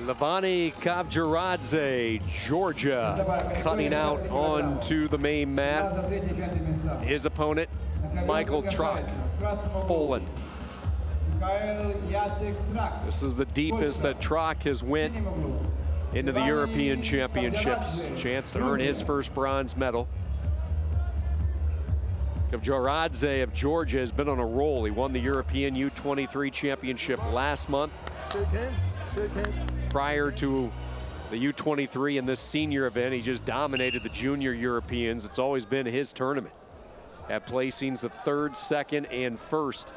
KAVJARADZE, Georgia, cutting out onto the main mat. His opponent, Michael TRACZ, Poland. This is the deepest that TRACZ has went into the European Championships. Chance to earn his first bronze medal. KAVJARADZE of Georgia has been on a roll. He won the European U23 Championship last month. Shake hands, shake hands. Prior to the U23 in this senior event, he just dominated the junior Europeans. It's always been his tournament. At placings of third, second, and first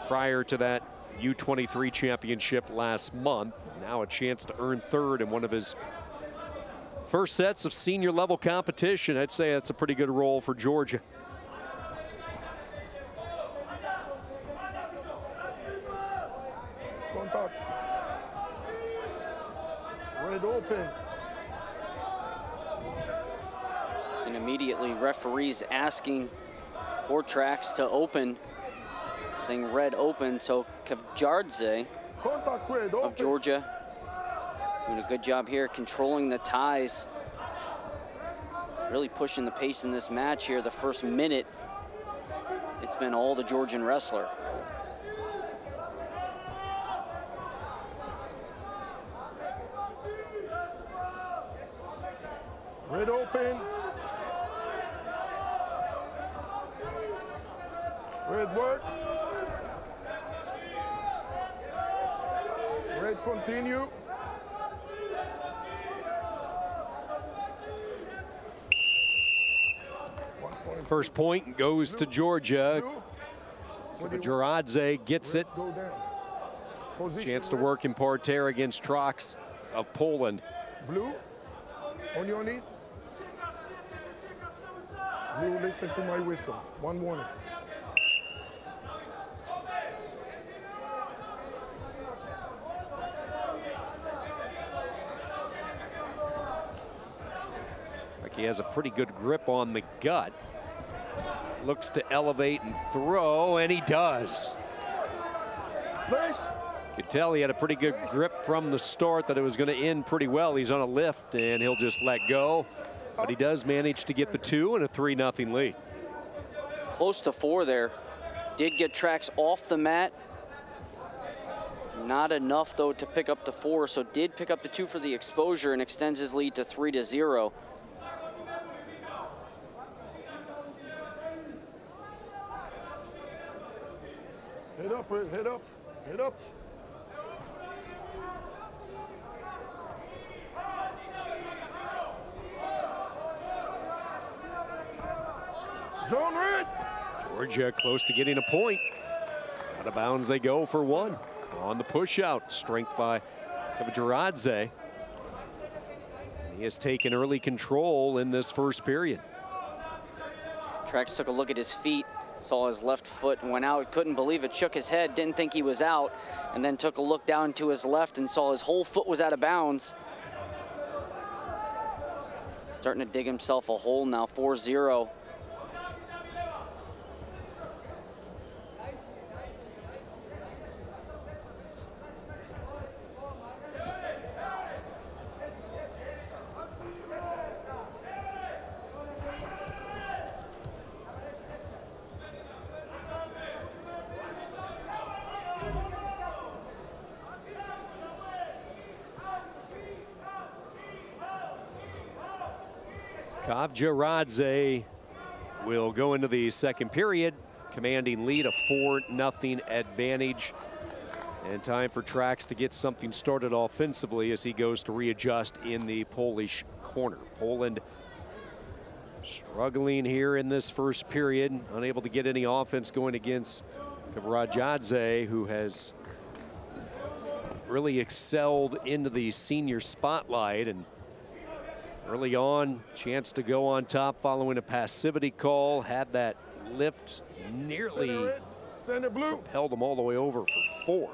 prior to that U23 championship last month. Now a chance to earn third in one of his first sets of senior level competition. I'd say that's a pretty good roll for Georgia. Contact. Red open. And immediately referees asking for TRACZ to open, saying red open. So KAVJARADZE of Georgia doing a good job here controlling the ties, really pushing the pace in this match here. The first minute, it's been all the Georgian wrestler. Red open. Red work. Red continue. First point goes to Georgia. KAVJARADZE gets it. Chance to work in parterre against TRACZ of Poland. Blue, on your knees. Blue, listen to my whistle. One warning. He has a pretty good grip on the gut. Looks to elevate and throw, and he does. Place. You could tell he had a pretty good grip from the start that it was going to end pretty well. He's on a lift, and he'll just let go. But he does manage to get the 2 and a 3-0 lead. Close to 4 there. Did get TRACZ off the mat. Not enough, though, to pick up the 4, so did pick up the 2 for the exposure and extends his lead to 3-0. Head up, Red, head up, head up. Zone Red. Georgia close to getting a point. Out of bounds they go for 1. On the push out, strength by KAVJARADZE. He has taken early control in this first period. TRACZ took a look at his feet, saw his left foot and went out, couldn't believe it, shook his head, didn't think he was out, and then took a look down to his left and saw his whole foot was out of bounds. Starting to dig himself a hole now, 4-0. KAVJARADZE will go into the second period, commanding lead, a 4-0 advantage. And time for TRACZ to get something started offensively as he goes to readjust in the Polish corner. Poland struggling here in this first period, unable to get any offense going against KAVJARADZE, who has really excelled into the senior spotlight. And early on, chance to go on top following a passivity call. Had that lift, nearly propelled him all the way over for 4.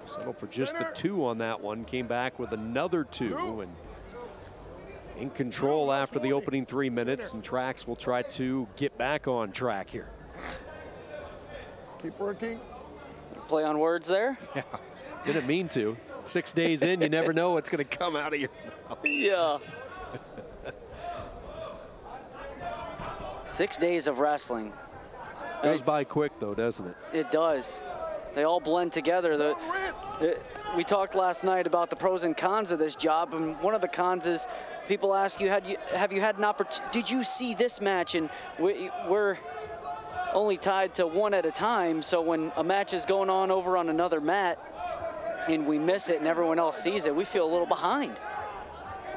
Settled for just the 2 on that one. Came back with another 2 and in control after the opening 3 minutes. And TRACZ will try to get back on track here. Keep working. Play on words there? Yeah, didn't mean to. 6 days in, you never know what's going to come out of your mouth. Yeah. 6 days of wrestling. Goes by quick, though, doesn't it? It does. They all blend together. We talked last night about the pros and cons of this job, and one of the cons is people ask you, have you had an opportunity? Did you see this match? And we're only tied to one at a time, so when a match is going on over on another mat and we miss it and everyone else sees it, we feel a little behind.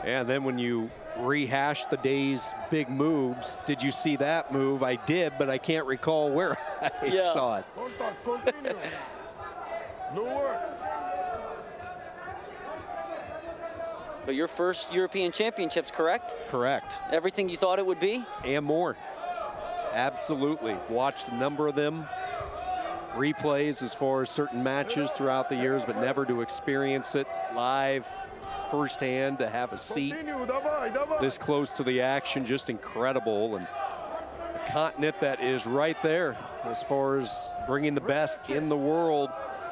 And then when you rehash the day's big moves, did you see that move? I did, but I can't recall where I saw it. No work. But your first European Championships, correct? Correct. Everything you thought it would be? And more. Absolutely. Watched a number of them. Replays as far as certain matches throughout the years, but never to experience it live, firsthand, to have a seat this close to the action. Just incredible. And a continent that is right there as far as bringing the best in the world,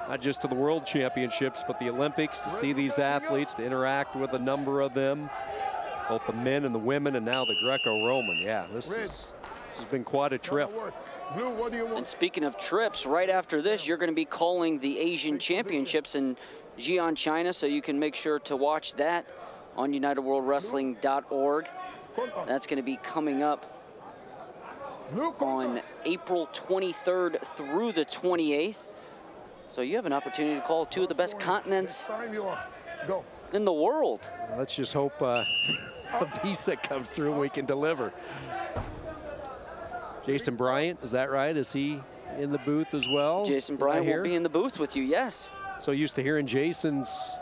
not just to the World Championships, but the Olympics, to see these athletes, to interact with a number of them, both the men and the women, and now the Greco-Roman. Yeah, this has been quite a trip. And speaking of trips, right after this, you're going to be calling the Asian Championships in Xi'an, China, so you can make sure to watch that on UnitedWorldWrestling.org. That's going to be coming up on April 23rd through the 28th. So you have an opportunity to call two of the best continents in the world. Let's just hope a visa comes through and we can deliver. Jason Bryant, is that right? Is he in the booth as well? Jason Bryant will be in the booth with you, yes. So used to hearing Jason's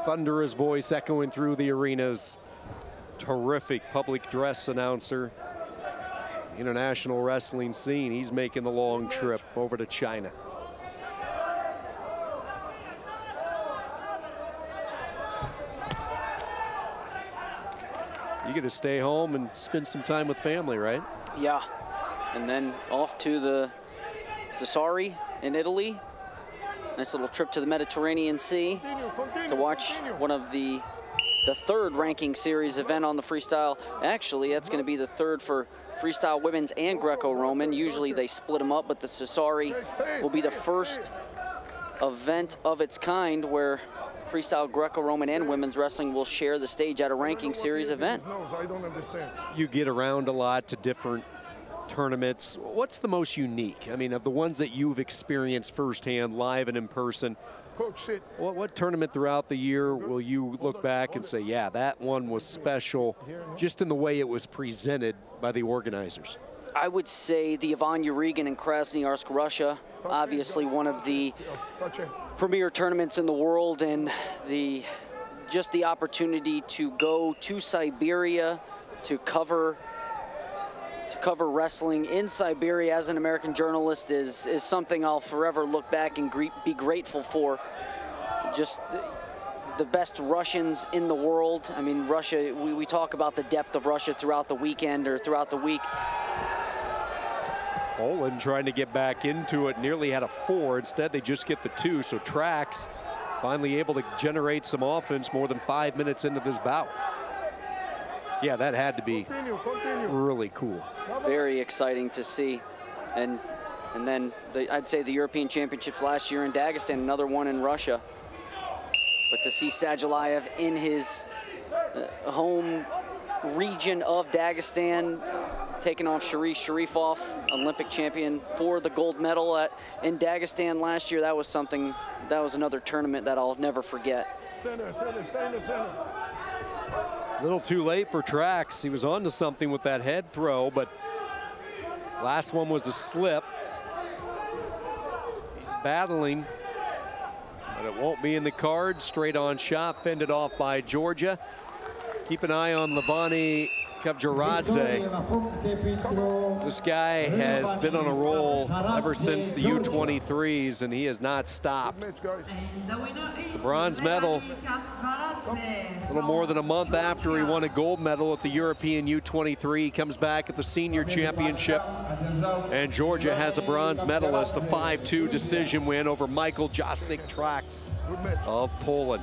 thunderous voice echoing through the arenas. Terrific public address announcer. International wrestling scene. He's making the long trip over to China. You get to stay home and spend some time with family, right? Yeah. And then off to the Sassari in Italy. Nice little trip to the Mediterranean Sea to watch one of the third ranking series event on the freestyle. Actually, that's going to be the third for freestyle women's and Greco-Roman. Usually they split them up, but the Sassari will be the first event of its kind where freestyle Greco-Roman and women's wrestling will share the stage at a ranking series event. You get around a lot to different tournaments. What's the most unique? I mean, of the ones that you've experienced firsthand, live and in person, what tournament throughout the year will you look back and say, yeah, that one was special, just in the way it was presented by the organizers? I would say the Ivan Urigan in Krasnoyarsk, Russia, obviously one of the premier tournaments in the world, and just the opportunity to go to Siberia to cover wrestling in Siberia as an American journalist is something I'll forever look back and be grateful for. Just the best Russians in the world. I mean, Russia, we talk about the depth of Russia throughout the weekend or throughout the week. Poland trying to get back into it, nearly had a 4. Instead, they just get the 2. So TRACZ finally able to generate some offense more than 5 minutes into this bout. Yeah, that had to be really cool. Very exciting to see. And then I'd say the European Championships last year in Dagestan, another one in Russia. But to see Sadulayev in his home region of Dagestan, taking off Sharifov, Olympic champion for the gold medal in Dagestan last year, that was something, that was another tournament that I'll never forget. Center, stay in the center. A little too late for TRACZ. He was onto something with that head throw, but last one was a slip. He's battling, but it won't be in the card. Straight on shot, fended off by Georgia. Keep an eye on Levani KAVJARADZE. This guy has been on a roll ever since the U23s, and he has not stopped. It's a bronze medal. A little more than a month after he won a gold medal at the European U23. He comes back at the senior championship, and Georgia has a bronze medal as the 5-2 decision win over Michael TRACZ of Poland.